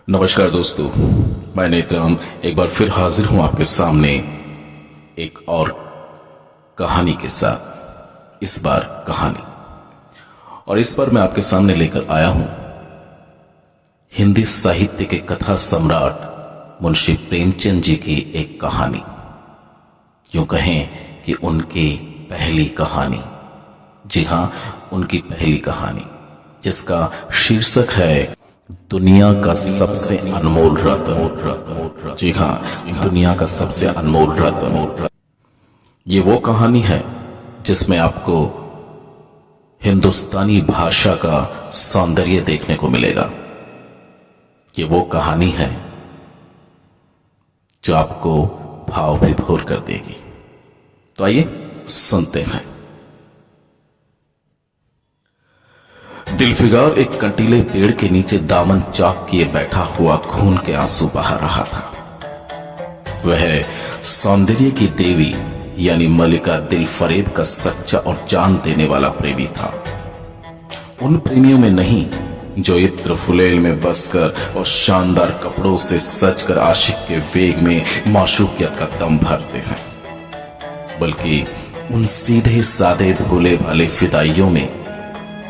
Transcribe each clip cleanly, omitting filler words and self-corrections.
नमस्कार दोस्तों, मैं नेत्रम एक बार फिर हाजिर हूं आपके सामने एक और कहानी के साथ। इस बार कहानी और इस बार मैं आपके सामने लेकर आया हूं हिंदी साहित्य के कथा सम्राट मुंशी प्रेमचंद जी की एक कहानी। यूं कहें कि उनकी पहली कहानी। जी हां, उनकी पहली कहानी जिसका शीर्षक है दुनिया का सबसे अनमोल रत्न। जी हां, दुनिया का सबसे अनमोल रत्न। ये वो कहानी है जिसमें आपको हिंदुस्तानी भाषा का सौंदर्य देखने को मिलेगा। ये वो कहानी है जो आपको भाव विभोर कर देगी। तो आइए सुनते हैं। दिलफिगार एक कंटीले पेड़ के नीचे दामन चाक किए बैठा हुआ खून के आंसू बहा रहा था। वह सौंदर्य की देवी यानी मलिका दिलफरेब का सच्चा और जान देने वाला प्रेमी था। उन प्रेमियों में नहीं जो इत्र फुलेल में बसकर और शानदार कपड़ों से सजकर आशिक के वेग में माशूकियत का दम भरते हैं, बल्कि उन सीधे सादे भोले भाले फिदाइयों में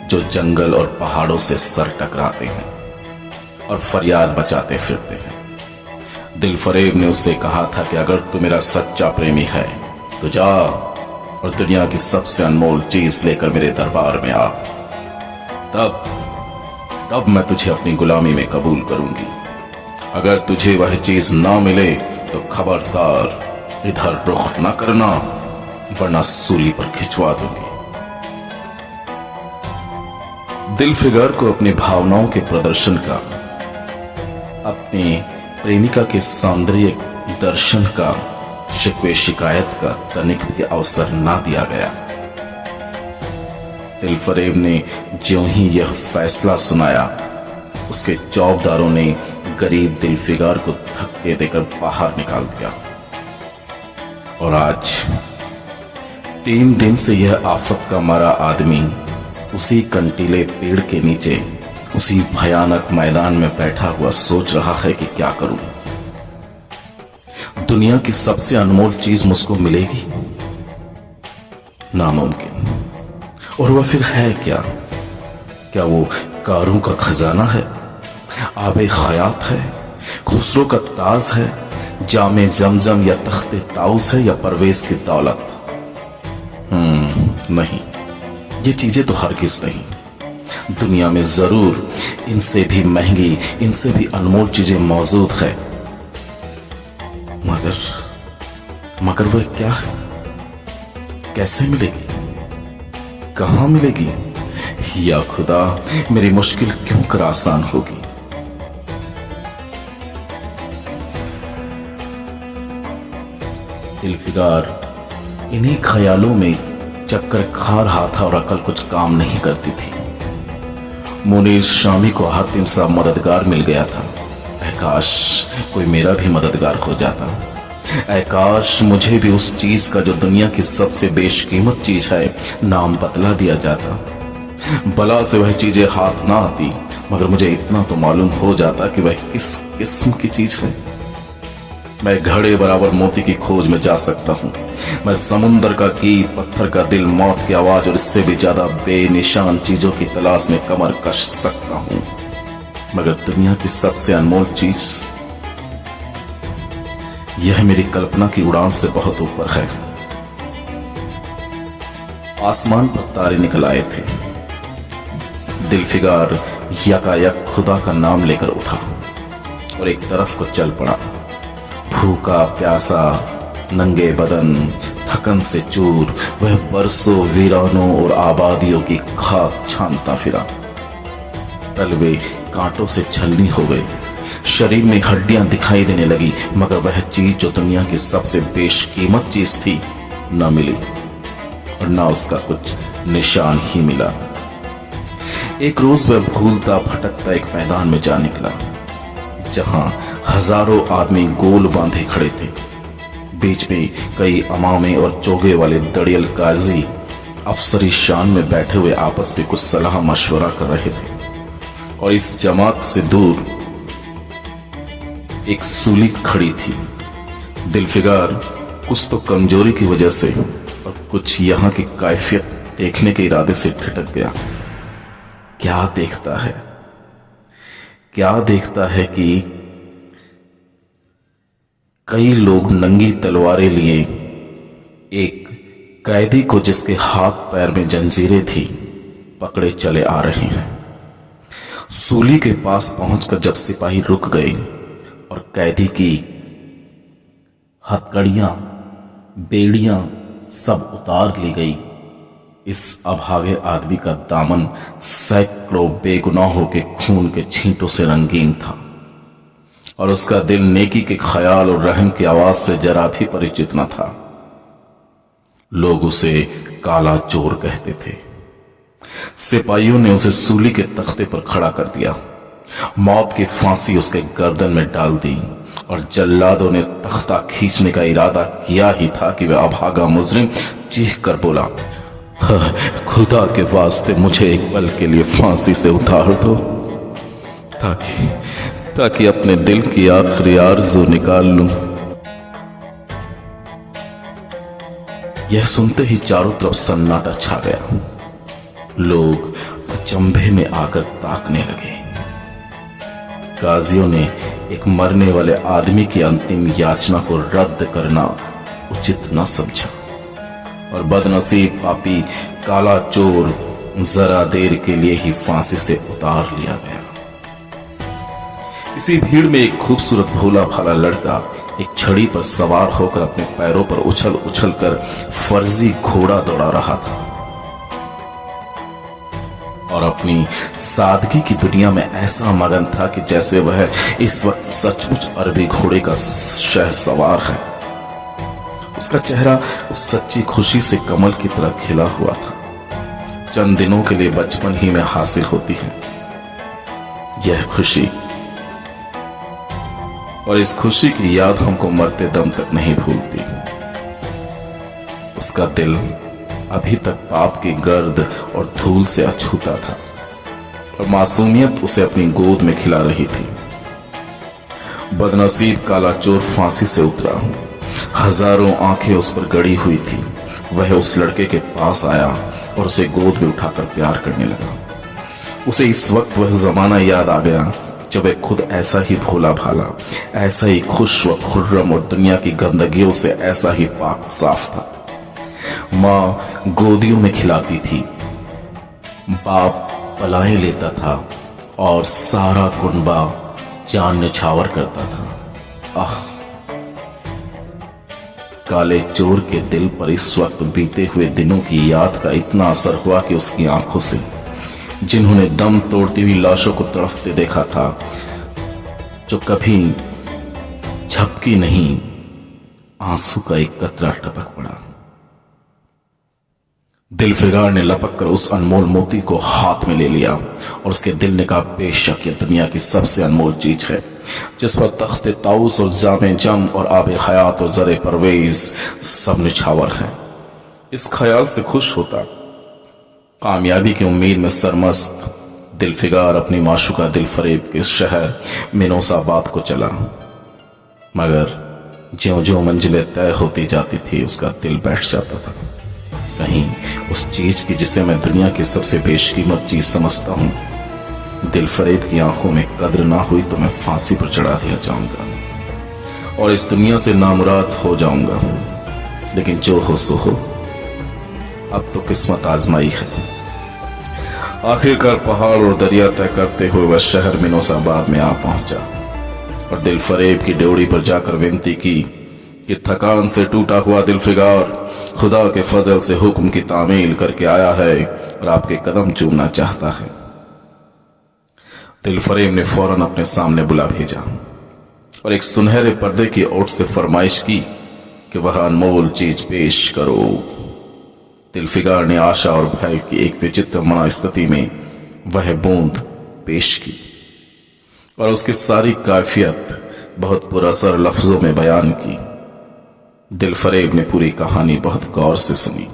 जो जंगल और पहाड़ों से सर टकराते हैं और फरियाद बचाते फिरते हैं। दिलफरेब ने उससे कहा था कि अगर तू मेरा सच्चा प्रेमी है तो जा और दुनिया की सबसे अनमोल चीज लेकर मेरे दरबार में आ। तब मैं तुझे अपनी गुलामी में कबूल करूंगी। अगर तुझे वह चीज ना मिले तो खबरदार इधर रुख न करना, वरना सूली पर खिंचवा दूंगी। दिलफिगर को अपनी भावनाओं के प्रदर्शन का, अपनी प्रेमिका के सौंदर्य दर्शन का, शिकवे शिकायत का तनिक भी अवसर ना दिया गया। दिलफरेब ने ज्यों ही यह फैसला सुनाया, उसके चौबदारों ने गरीब दिलफिगर को धक्के देकर बाहर निकाल दिया। और आज 3 दिन से यह आफत का मारा आदमी उसी कंटीले पेड़ के नीचे, उसी भयानक मैदान में बैठा हुआ सोच रहा है कि क्या करूं। दुनिया की सबसे अनमोल चीज मुझको मिलेगी? नामुमकिन। और वह फिर है क्या? क्या वो कारों का खजाना है, आबे खयात है, खुसरो का ताज है, जामे जमजम या तख्ते ताउस है, या परवेज की दौलत? नहीं, ये चीजें तो हरगिज नहीं। दुनिया में जरूर इनसे भी महंगी, इनसे भी अनमोल चीजें मौजूद है, मगर वह क्या है? कैसे मिलेगी? कहां मिलेगी? या खुदा, मेरी मुश्किल क्यों कर आसान होगी। दिलफिगार इन्हीं ख्यालों में चक्कर खा रहा था और अकल कुछ काम नहीं करती थी। मुनीर शामी को हातिम सा मददगार मिल गया था। काश कोई मेरा भी मददगार हो जाता। काश मुझे भी उस चीज का जो दुनिया की सबसे बेशकीमत चीज है नाम बतला दिया जाता। बला से वह चीजें हाथ ना आती, मगर मुझे इतना तो मालूम हो जाता कि वह किस किस्म की चीज है। मैं घड़े बराबर मोती की खोज में जा सकता हूं। मैं समुंदर का गीत, पत्थर का दिल, मौत की आवाज और इससे भी ज्यादा बेनिशान चीजों की तलाश में कमर कस सकता हूं, मगर दुनिया की सबसे अनमोल चीज, यह मेरी कल्पना की उड़ान से बहुत ऊपर है। आसमान पर तारे निकल आए थे। दिलफिगार यकायक खुदा का नाम लेकर उठा और एक तरफ को चल पड़ा। भूखा प्यासा, नंगे बदन, थकन से चूर, वह बरसों वीरानों और आबादियों की खाक छानता फिरा। तलवे कांटों से छलनी हो गए, शरीर में हड्डियां दिखाई देने लगी, मगर वह चीज जो दुनिया की सबसे बेशकीमत चीज थी न मिली और न उसका कुछ निशान ही मिला। एक रोज वह भूलता भटकता एक मैदान में जा निकला, जहां हजारों आदमी गोल बांधे खड़े थे। बीच में कई अमामे और चोगे वाले दड़ियल काजी अफसरी शान में बैठे हुए आपस में कुछ सलाह मशवरा कर रहे थे। और इस जमात से दूर एक सूली खड़ी थी। दिलफिगार कुछ तो कमजोरी की वजह से और कुछ यहां की कैफियत देखने के इरादे से ठिठक गया। क्या देखता है, क्या देखता है कि कई लोग नंगी तलवारें लिए एक कैदी को, जिसके हाथ पैर में जंजीरें थी, पकड़े चले आ रहे हैं। सूली के पास पहुंचकर जब सिपाही रुक गए और कैदी की हथकड़ियां, बेड़ियां सब उतार ली गई, इस अभागे आदमी का दामन सैकड़ों बेगुनाहों के खून के छींटों से रंगीन था और उसका दिल नेकी के ख्याल और रहम की आवाज से जरा भी परिचित न था। लोग उसे काला चोर कहते थे। सिपाहियों ने उसे सूली के तख्ते पर खड़ा कर दिया, मौत की फांसी उसके गर्दन में डाल दी और जल्लादों ने तख्ता खींचने का इरादा किया ही था कि वह अभागा मुजरिम चीख कर बोला, खुदा के वास्ते मुझे एक पल के लिए फांसी से उतार दो, ताकि अपने दिल की आखिरी आरज़ू निकाल लूं। यह सुनते ही चारों तरफ सन्नाटा छा गया। लोग अचंभे में आकर ताकने लगे। काजियों ने एक मरने वाले आदमी की अंतिम याचना को रद्द करना उचित न समझा और बदनसीब पापी काला चोर जरा देर के लिए ही फांसी से उतार लिया गया। इसी भीड़ में एक खूबसूरत भोला भाला लड़का एक छड़ी पर सवार होकर अपने पैरों पर उछल उछल कर फर्जी घोड़ा दौड़ा रहा था और अपनी सादगी की दुनिया में ऐसा मगन था कि जैसे वह इस वक्त सचमुच अरबी घोड़े का शहसवार है। उसका चेहरा उस सच्ची खुशी से कमल की तरह खिला हुआ था, चंद दिनों के लिए बचपन ही में हासिल होती है यह खुशी, और इस खुशी की याद हमको मरते दम तक नहीं भूलती। उसका दिल अभी तक पाप की गर्द और धूल से अछूता था और मासूमियत उसे अपनी गोद में खिला रही थी। बदनसीब काला चोर फांसी से उतरा, हजारों आंखें उस पर गड़ी हुई थी। वह उस लड़के के पास आया और उसे गोद में उठाकर प्यार करने लगा। उसे इस वक्त वह जमाना याद आ गया जब वह खुद ऐसा ही भोला भाला, ऐसा ही खुश व खुर्रम और दुनिया की गंदगियों से ऐसा ही पाक साफ था। माँ गोदियों में खिलाती थी, बाप पलाएं लेता था और सारा कुनबा जान निछावर करता था। आह, काले चोर के दिल पर इस वक्त बीते हुए दिनों की याद का इतना असर हुआ कि उसकी आंखों से, जिन्होंने दम तोड़ती हुई लाशों को तड़पते देखा था, जो कभी झपकी नहीं, आंसू का एक कतरा टपक पड़ा। दिलफिगार ने लपक कर उस अनमोल मोती को हाथ में ले लिया और उसके दिल ने कहा, बेशक ये दुनिया की सबसे अनमोल चीज है, जिस पर तख्ते ताउस और जामे जम और आबे हयात और जरे परवेज सब निछावर हैं। इस ख्याल से खुश होता, कामयाबी की उम्मीद में सरमस्त, दिलफिगार अपनी माशूका दिलफरेब के शहर मिनोसाबाद को चला। मगर ज्यों ज्यों मंजिलें तय होती जाती थी, उसका दिल बैठ जाता था। कहीं उस चीज की जिसे मैं दुनिया की सबसे बेशकीमत चीज समझता हूं, दिलफरेब की आंखों में कद्र ना हुई तो मैं फांसी पर चढ़ा दिया जाऊंगा और इस दुनिया से नामुराद हो जाऊंगा। लेकिन जो हो सो हो, अब तो किस्मत आजमाई है। आखिरकार पहाड़ और दरिया तय करते हुए वह शहर मिनोसाबाद में आ पहुंचा और दिलफरेब की ड्योढ़ी पर जाकर विनती की कि थकान से टूटा हुआ दिलफिगार खुदा के फजल से हुक्म की तामील करके आया है और आपके कदम चूमना चाहता है। दिलफरेब ने फौरन अपने सामने बुला भेजा और एक सुनहरे पर्दे की ओट से फरमाइश की कि वह अनमोल चीज पेश करो। दिलफिगार ने आशा और भय की एक विचित्र मनस्थिति में वह बूंद पेश की और उसकी सारी कैफियत बहुत पुरअसर लफ्जों में बयान की। दिलफरेब ने पूरी कहानी बहुत गौर से सुनी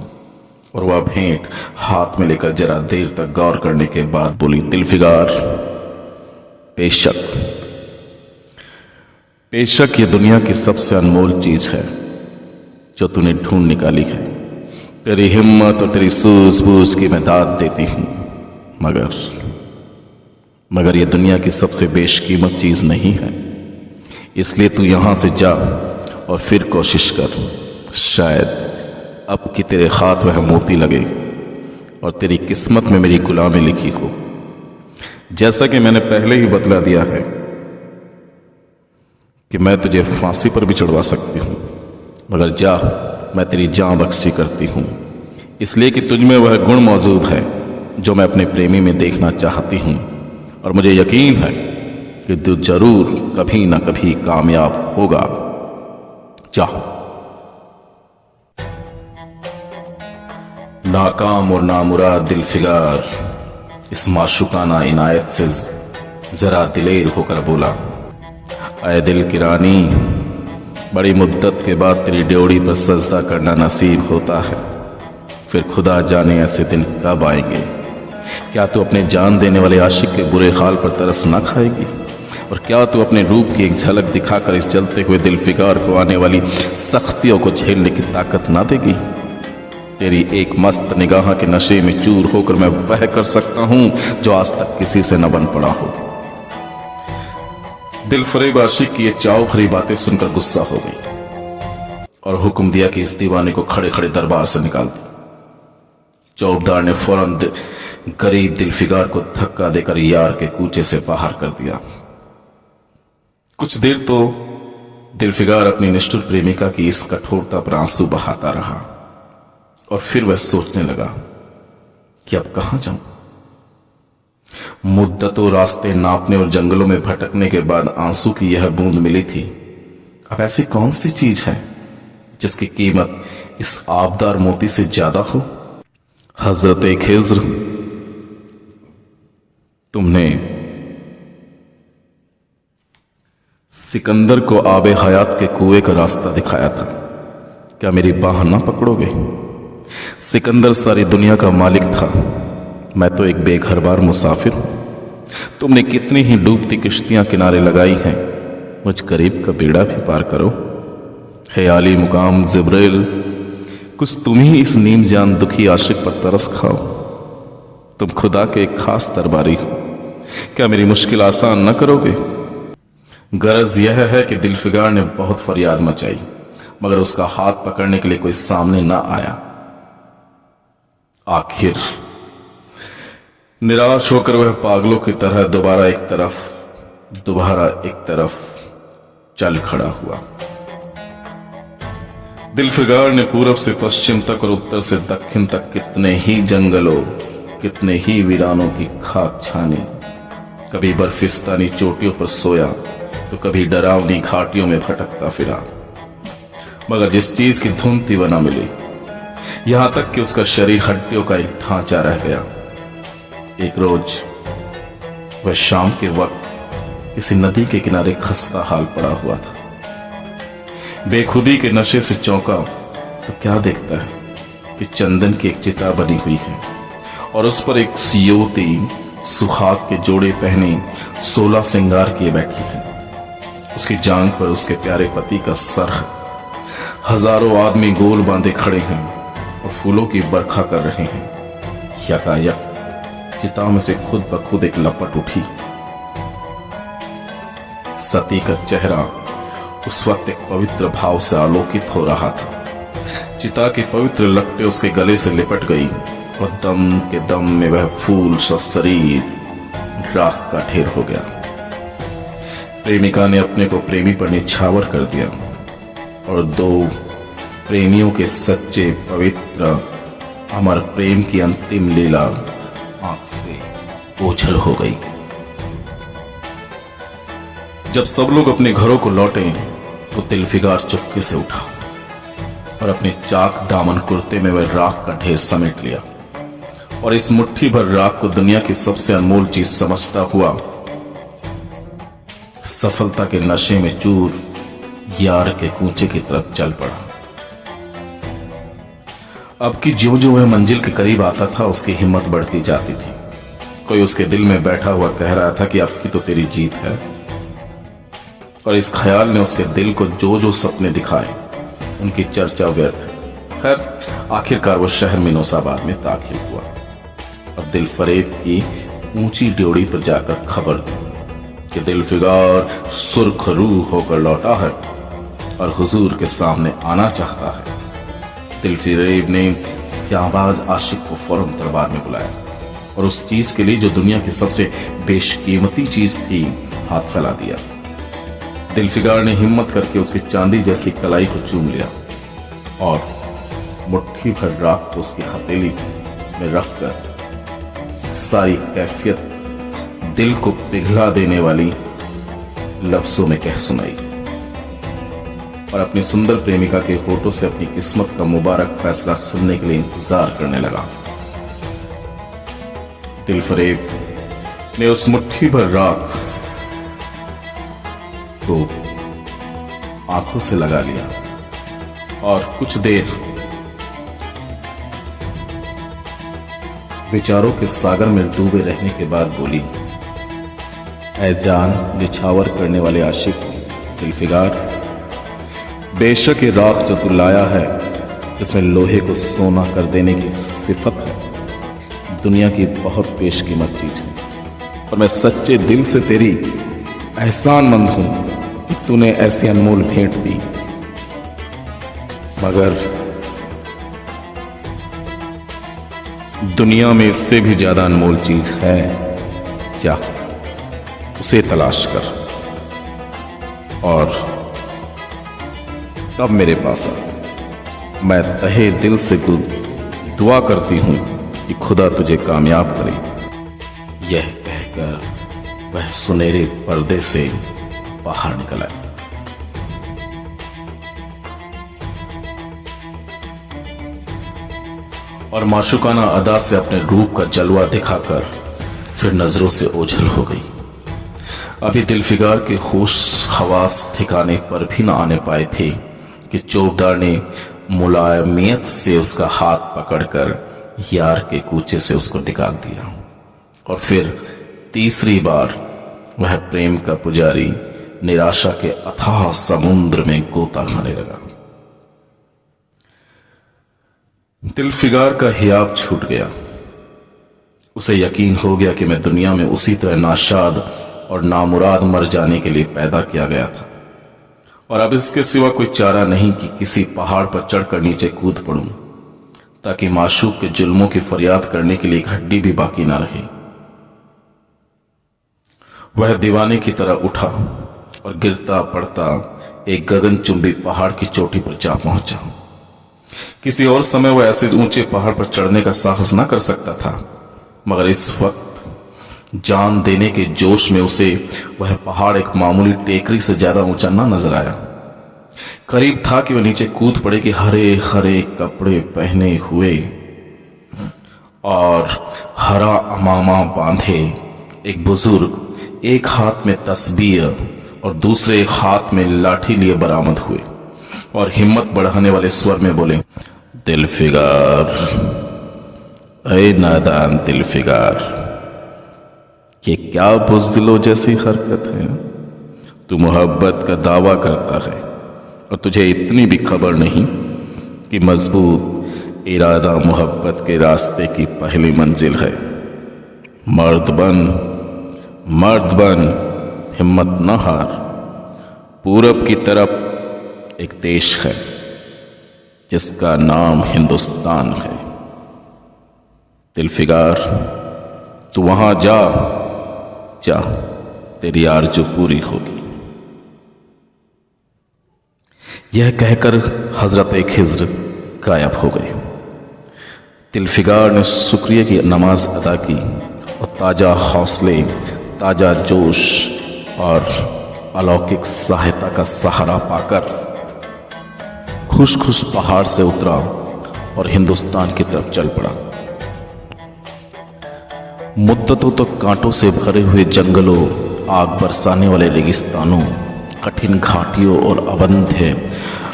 और वह भेंट हाथ में लेकर जरा देर तक गौर करने के बाद बोली, दिलफिगार, बेशक बेशक ये दुनिया की सबसे अनमोल चीज है जो तूने ढूंढ निकाली है। तेरी हिम्मत और तेरी सूझबूझ की मैं दाद देती हूं, मगर ये दुनिया की सबसे बेशकीमत चीज नहीं है। इसलिए तू यहां से जा और फिर कोशिश कर, शायद अब कि तेरे हाथ वह मोती लगे और तेरी किस्मत में मेरी गुलामी लिखी हो। जैसा कि मैंने पहले ही बतला दिया है कि मैं तुझे फांसी पर भी चढ़वा सकती हूं, मगर जा, मैं तेरी जान बख्शी करती हूं, इसलिए कि तुझ में वह गुण मौजूद है जो मैं अपने प्रेमी में देखना चाहती हूं, और मुझे यकीन है कि तू जरूर कभी ना कभी कामयाब होगा। जा। नाकाम और नामुराद दिलफिगार इस माशुकाना इनायत से जरा दिलेर होकर बोला, ऐ दिल की रानी, बड़ी मुद्दत के बाद तेरी ड्योढ़ी पर सजदा करना नसीब होता है। फिर खुदा जाने ऐसे दिन कब आएंगे। क्या तू अपने जान देने वाले आशिक के बुरे हाल पर तरस ना खाएगी? और क्या तू अपने रूप की एक झलक दिखाकर इस जलते हुए दिलफिगार को आने वाली सख्तियों को झेलने की ताकत ना देगी? तेरी एक मस्त निगाह के नशे में चूर होकर मैं वह कर सकता हूं जो आज तक किसी से न बन पड़ा हो। दिलफरेब आशिक की ये चाव भरी बातें सुनकर गुस्सा हो गई और हुक्म दिया कि इस दीवाने को खड़े खड़े दरबार से निकाल दे। चौबदार ने फौरन गरीब दिलफिगार को धक्का देकर यार के कूचे से बाहर कर दिया। कुछ देर तो दिलफिगार अपनी निष्ठुर प्रेमिका की इस कठोरता पर आंसू बहाता रहा और फिर वह सोचने लगा कि अब कहां जाऊं। मुद्दतों रास्ते नापने और जंगलों में भटकने के बाद आंसू की यह बूंद मिली थी। अब ऐसी कौन सी चीज है जिसकी कीमत इस आबदार मोती से ज्यादा हो? हजरत खिज्र, तुमने सिकंदर को आबे हयात के कुएं का रास्ता दिखाया था, क्या मेरी बाह ना पकड़ोगे? सिकंदर सारी दुनिया का मालिक था, मैं तो एक बेघरबार मुसाफिर हूं। तुमने कितनी ही डूबती किश्तियां किनारे लगाई हैं, मुझ गरीब का बेड़ा भी पार करो। हे आली मुकाम जिब्राइल, कुछ तुम ही इस नीम जान दुखी आशिक पर तरस खाओ। तुम खुदा के एक खास दरबारी हो, क्या मेरी मुश्किल आसान न करोगे? गरज यह है कि दिलफिगार ने बहुत फरियाद मचाई, मगर उसका हाथ पकड़ने के लिए कोई सामने न आया। आखिर निराश होकर वह पागलों की तरह दोबारा एक तरफ चल खड़ा हुआ। दिलफिगार ने पूरब से पश्चिम तक और उत्तर से दक्षिण तक कितने ही जंगलों, कितने ही वीरानों की खाक छानी। कभी बर्फिस्तानी चोटियों पर सोया तो कभी डरावनी घाटियों में भटकता फिरा, मगर जिस चीज की धुन थी वह न मिली। यहां तक कि उसका शरीर हड्डियों का एक ढांचा रह गया। एक रोज वह शाम के वक्त किसी नदी के किनारे खस्ता हाल पड़ा हुआ था। बेखुदी के नशे से चौंका तो क्या देखता है कि चंदन की एक चिता बनी हुई है और उस पर एक युवती सुहाग के जोड़े पहने 16 श्रृंगार किए बैठी है। उसकी जांघ पर उसके प्यारे पति का सर है। हजारों आदमी गोल बांधे खड़े हैं और फूलों की बरखा कर रहे हैं। यकायक चिता में से खुद ब खुद एक लपट उठी। सती का चेहरा उस वक्त एक पवित्र भाव से आलोकित हो रहा था। चिता की पवित्र लपटें उसके गले से लिपट गई और दम के दम में वह फूल सा शरीर राख का ढेर हो गया। प्रेमिका ने अपने को प्रेमी पर निछावर कर दिया और दो प्रेमियों के सच्चे पवित्र अमर प्रेम की अंतिम लीला आंख से ओझल हो गई। जब सब लोग अपने घरों को लौटे तो दिलफिगार चुपके से उठा और अपने चाक दामन कुर्ते में वह राख का ढेर समेट लिया और इस मुट्ठी भर राख को दुनिया की सबसे अनमोल चीज समझता हुआ सफलता के नशे में चूर यार के कूचे की तरफ चल पड़ा। अब की ज्यों ज्यों वह मंजिल के करीब आता था उसकी हिम्मत बढ़ती जाती थी। कोई उसके दिल में बैठा हुआ कह रहा था कि अब की तो तेरी जीत है। और इस ख्याल ने उसके दिल को जो जो सपने दिखाए उनकी चर्चा व्यर्थ। खैर आखिरकार वो शहर मिनोसाबाद में दाखिल हुआ और दिलफरेब की ऊंची ड्योढ़ी पर जाकर खबर दी कि दिलफिगार सुर्ख रूह होकर लौटा है और हुजूर के सामने आना चाहता है। दिलफरेब ने जांबाज आशिक को फौरन दरबार में बुलाया और उस चीज के लिए जो दुनिया की सबसे बेशकीमती चीज थी हाथ फैला दिया। दिलफिगार ने हिम्मत करके उसकी चांदी जैसी कलाई को चूम लिया और मुट्ठी भर राख को उसकी हथेली में रखकर सारी कैफियत दिल को पिघला देने वाली लफ्जों में कह सुनाई और अपनी सुंदर प्रेमिका के होठों से अपनी किस्मत का मुबारक फैसला सुनने के लिए इंतजार करने लगा। दिलफरेब ने उस मुट्ठी भर राख को आंखों से लगा लिया और कुछ देर विचारों के सागर में डूबे रहने के बाद बोली, ऐ जान निछावर करने वाले आशिक दिलफिगार, बेशक ये राख जो तू लाया है जिसमें लोहे को सोना कर देने की सिफत है, दुनिया की बहुत बेशकीमत चीज है और मैं सच्चे दिल से तेरी एहसानमंद हूं कि तूने ऐसी अनमोल भेंट दी। मगर दुनिया में इससे भी ज्यादा अनमोल चीज है, जा उसे तलाश कर और तब मेरे पास आ। मैं तहे दिल से दुआ करती हूं कि खुदा तुझे कामयाब करे। यह कहकर वह सुनहरे पर्दे से बाहर निकला और माशुकाना अदा से अपने रूप का जलवा दिखाकर फिर नजरों से ओझल हो गई। अभी दिलफिगार के होश हवास ठिकाने पर भी न आने पाए थे कि चौबदार ने मुलायमियत से उसका हाथ पकड़कर यार के कूचे से उसको निकाल दिया और फिर तीसरी बार वह प्रेम का पुजारी निराशा के अथाह समुद्र में गोता खाने लगा। दिलफिगार का हियाब छूट गया। उसे यकीन हो गया कि मैं दुनिया में उसी तरह नाशाद और नामुराद मर जाने के लिए पैदा किया गया था और अब इसके सिवा कोई चारा नहीं कि किसी पहाड़ पर चढ़कर नीचे कूद पड़ूं ताकि माशूक के जुल्मों की फरियाद करने के लिए एक हड्डी भी बाकी ना रहे। वह दीवाने की तरह उठा और गिरता पड़ता एक गगनचुंबी पहाड़ की चोटी पर जा पहुंचा। किसी और समय वह ऐसे ऊंचे पहाड़ पर चढ़ने का साहस ना कर सकता था, मगर इस वक्त जान देने के जोश में उसे वह पहाड़ एक मामूली टेकरी से ज्यादा ऊंचा ना नजर आया। करीब था कि वह नीचे कूद पड़े कि हरे हरे कपड़े पहने हुए और हरा अमामा बांधे एक बुजुर्ग एक हाथ में तस्बीह और दूसरे हाथ में लाठी लिए बरामद हुए और हिम्मत बढ़ाने वाले स्वर में बोले, दिलफिगार, ऐ नादान दिलफिगार, ये क्या बुज़दिलों जैसी हरकत है। तू मोहब्बत का दावा करता है और तुझे इतनी भी खबर नहीं कि मजबूत इरादा मोहब्बत के रास्ते की पहली मंजिल है। मर्द बन, हिम्मत न हार। पूरब की तरफ एक देश है जिसका नाम हिंदुस्तान है। दिलफिगार, तू वहां जा, तेरी आरज़ू पूरी होगी। यह कहकर हजरत खिज्र गायब हो गए। दिलफिगार ने शुक्रिया की नमाज अदा की और ताजा हौसले, ताजा जोश और अलौकिक सहायता का सहारा पाकर खुश खुश पहाड़ से उतरा और हिंदुस्तान की तरफ चल पड़ा। मुद्दतों तक कांटों से भरे हुए जंगलों, आग बरसाने वाले रेगिस्तानों, कठिन घाटियों और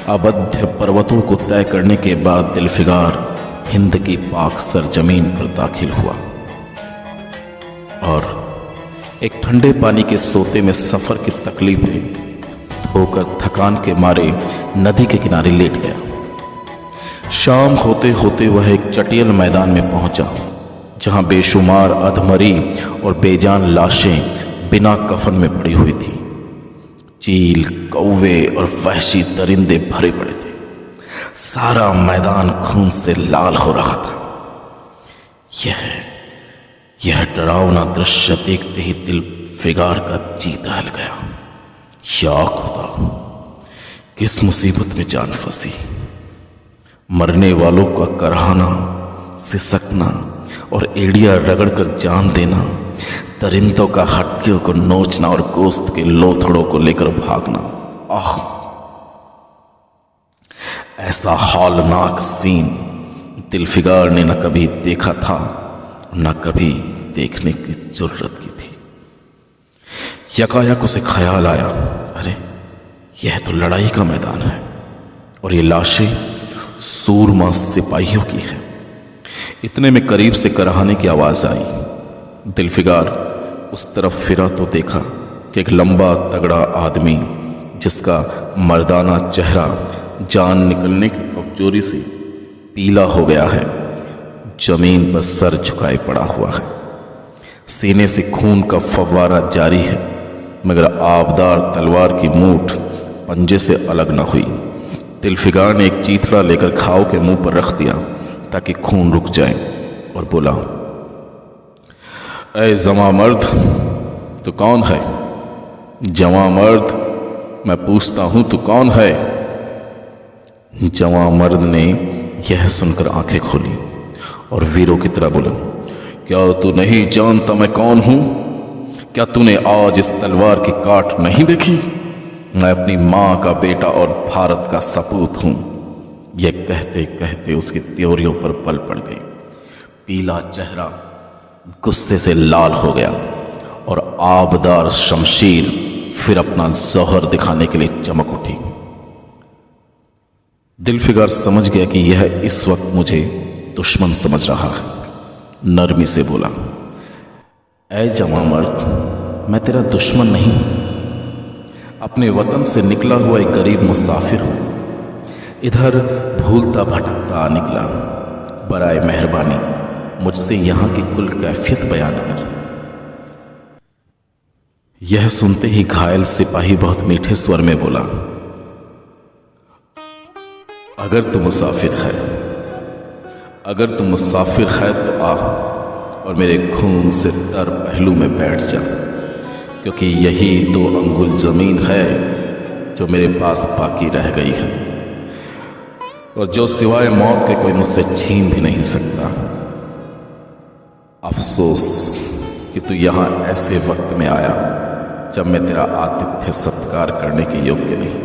अबध्य पर्वतों को तय करने के बाद दिलफिगार हिंद की पाक सरजमीन पर दाखिल हुआ और एक ठंडे पानी के सोते में सफर की तकलीफें होकर थकान के मारे नदी के किनारे लेट गया। शाम होते होते वह एक चटियल मैदान में पहुंचा, जहां बेशुमार अधमरी और बेजान लाशें बिना कफन में पड़ी हुई थी। चील, कौवे और वहशी दरिंदे भरे पड़े थे। सारा मैदान खून से लाल हो रहा था। यह डरावना दृश्य देखते ही दिल फिगार का जी दहल गया। या खुदा, किस मुसीबत में जान फंसी। मरने वालों का करहाना, सिसकना और एड़िया रगड़कर जान देना, दरिंदों का हड्डियों को नोचना और गोश्त के लोथड़ों को लेकर भागना। आह, ऐसा हौलनाक सीन दिलफिगार ने न कभी देखा था, न कभी देखने की जरूरत की थी। यकायक उसे ख्याल आया, अरे यह तो लड़ाई का मैदान है और ये लाशें सूरमा सिपाहियों की है। इतने में करीब से करहाने की आवाज आई। दिलफिगार उस तरफ फिरा तो देखा कि एक लंबा तगड़ा आदमी, जिसका मर्दाना चेहरा जान निकलने की कमजोरी से पीला हो गया है, जमीन पर सर झुकाए पड़ा हुआ है। सीने से खून का फव्वारा जारी है, मगर आबदार तलवार की मूठ पंजे से अलग न हुई। दिलफिगार ने एक चीथड़ा लेकर घाव के मुंह पर रख दिया ताकि खून रुक जाए और बोला, ऐ जवां मर्द, तू कौन है? जवां मर्द, मैं पूछता हूं, तू कौन है? जवां मर्द ने यह सुनकर आंखें खोली और वीरों की तरह बोला, क्या तू नहीं जानता मैं कौन हूं? क्या तूने आज इस तलवार की काट नहीं देखी? मैं अपनी मां का बेटा और भारत का सपूत हूं। यह कहते कहते उसकी त्योरियों पर पल पड़ गई। पीला चेहरा गुस्से से लाल हो गया और आबदार शमशीर फिर अपना जौहर दिखाने के लिए चमक उठी। दिलफिगार समझ गया कि यह इस वक्त मुझे दुश्मन समझ रहा है। नरमी से बोला, ऐ जवां मर्द, मैं तेरा दुश्मन नहीं, अपने वतन से निकला हुआ एक गरीब मुसाफिर हूं। इधर भूलता भटकता आ निकला। बराए मेहरबानी मुझसे यहां की कुल कैफियत बयान कर। यह सुनते ही घायल सिपाही बहुत मीठे स्वर में बोला, अगर तू मुसाफिर है तो आ और मेरे खून से तर पहलू में बैठ जा, क्योंकि यही 2 अंगुल जमीन है जो मेरे पास बाकी रह गई है और जो सिवाय मौत के कोई मुझसे छीन भी नहीं सकता। अफसोस कि तू यहां ऐसे वक्त में आया जब मैं तेरा आतिथ्य सत्कार करने के योग्य नहीं।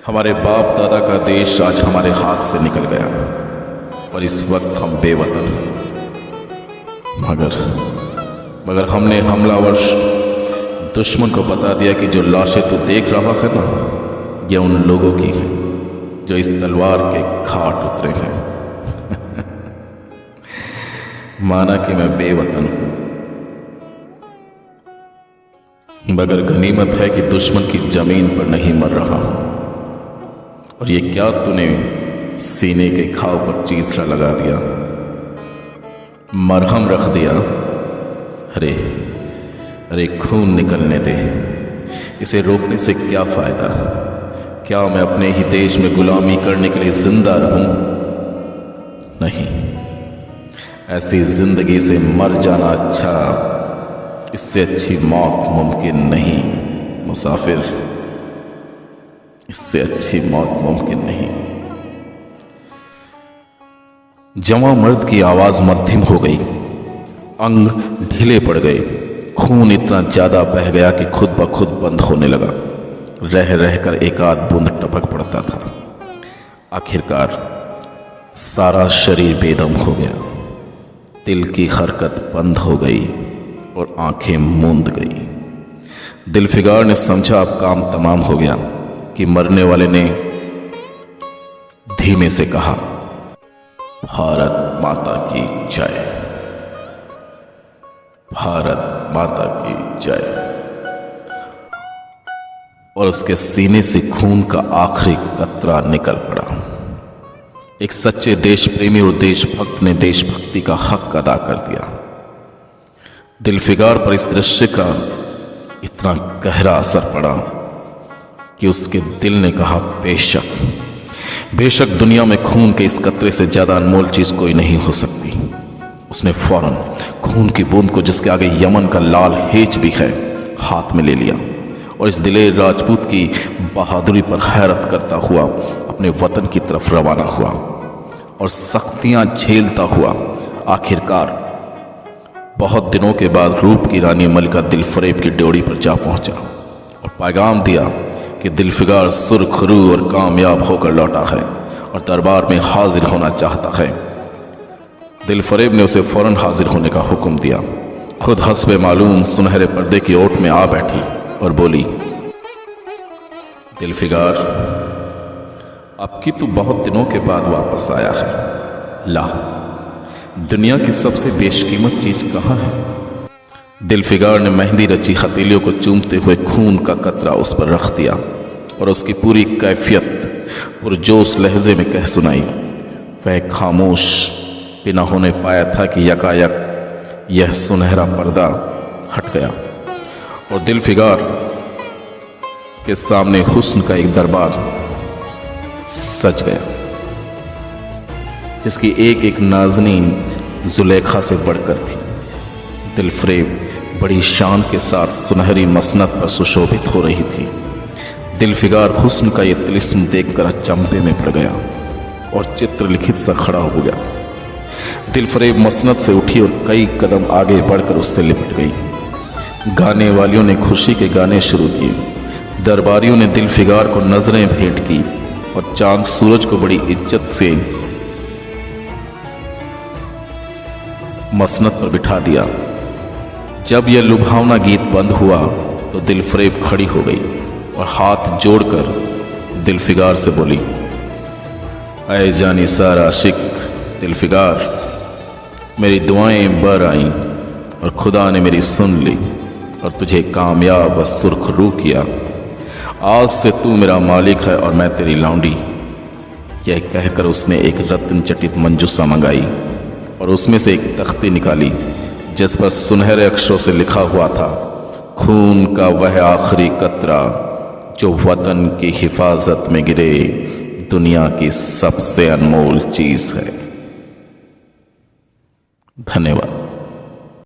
हमारे बाप दादा का देश आज हमारे हाथ से निकल गया और इस वक्त हम बेवतन हैं। मगर हमने हमलावर दुश्मन को बता दिया कि जो लाशें तू देख रहा है ना, ये उन लोगों की हैं जो इस तलवार के घाट उतरे हैं। माना कि मैं बेवतन हूं, मगर गनीमत है कि दुश्मन की जमीन पर नहीं मर रहा हूं। और ये क्या तूने सीने के घाव पर चीथड़ा लगा दिया, मरहम रख दिया? अरे खून निकलने दे, इसे रोकने से क्या फायदा? क्या मैं अपने ही देश में गुलामी करने के लिए जिंदा रहूं? नहीं, ऐसी जिंदगी से मर जाना अच्छा, इससे अच्छी मौत मुमकिन नहीं मुसाफिर, इससे अच्छी मौत मुमकिन नहीं। जवां मर्द की आवाज मध्यम हो गई, अंग ढीले पड़ गए, खून इतना ज्यादा बह गया कि खुद ब खुद बंद होने लगा। रह रहकर एक आध बूंद टपक पड़ता था। आखिरकार सारा शरीर बेदम हो गया, दिल की हरकत बंद हो गई और आंखें मूंद गई। दिलफिगार ने समझा अब काम तमाम हो गया कि मरने वाले ने धीमे से कहा, भारत माता की जय, भारत माता की जय। और उसके सीने से खून का आखिरी कतरा निकल पड़ा। एक सच्चे देश प्रेमी और देशभक्त ने देशभक्ति का हक अदा कर दिया। दिलफिगार पर इस दृश्य का इतना गहरा असर पड़ा कि उसके दिल ने कहा, बेशक दुनिया में खून के इस कतरे से ज्यादा अनमोल चीज कोई नहीं हो सकती। उसने फौरन खून की बूंद को, जिसके आगे यमन का लाल हेज भी है, हाथ में ले लिया और इस दिलेर राजपूत की बहादुरी पर हैरत करता हुआ अपने वतन की तरफ रवाना हुआ और सख्तियां झेलता हुआ आखिरकार बहुत दिनों के बाद रूप की रानी मलिका दिलफरेब की ड्योढ़ी पर जा पहुंचा और पैगाम दिया कि दिलफिगार सुरखरू और कामयाब होकर लौटा है और दरबार में हाजिर होना चाहता है। दिलफरेब ने उसे फौरन हाजिर होने का हुक्म दिया। खुद हस्बे मालूम सुनहरे पर्दे की ओट में आ बैठी और बोली, दिलफिगार, अब की तू बहुत दिनों के बाद वापस आया है। ला, दुनिया की सबसे बेशकीमत चीज कहाँ है? दिलफिगार ने मेहंदी रची हथेलियों को चूमते हुए खून का कतरा उस पर रख दिया और उसकी पूरी कैफियत पुरजोश लहजे में कह सुनाई। वह खामोश बिना होने पाया था कि यकायक यह सुनहरा पर्दा हट गया और दिलफिगार के सामने हुस्न का एक दरबार सज गया, जिसकी एक एक नाज़नीन जुलेखा से बढ़कर थी। दिलफरेब बड़ी शान के साथ सुनहरी मसनद पर सुशोभित हो रही थी। दिलफिगार हुस्न का ये तिलिस्म देखकर अचंभे में पड़ गया और चित्र लिखित सा खड़ा हो गया। दिलफरेब मसनद से उठी और कई कदम आगे बढ़कर उससे लिपट गई। गाने वालियों ने खुशी के गाने शुरू किए। दरबारियों ने दिलफिगार को नजरें भेंट की और चांद सूरज को बड़ी इज्जत से मसनद पर बिठा दिया। जब यह लुभावना गीत बंद हुआ तो दिलफरेब खड़ी हो गई और हाथ जोड़कर दिलफिगार से बोली, ऐ जानी सार आशिक दिलफिगार, मेरी दुआएं बर आईं और खुदा ने मेरी सुन ली और तुझे कामयाब व सुरखरू किया। आज से तू मेरा मालिक है और मैं तेरी लौंडी। यह कहकर उसने एक रत्न चटित मंजूसा मंगाई और उसमें से एक तख्ती निकाली जिस पर सुनहरे अक्षरों से लिखा हुआ था, खून का वह आखिरी कतरा जो वतन की हिफाजत में गिरे, दुनिया की सबसे अनमोल चीज है। धन्यवाद।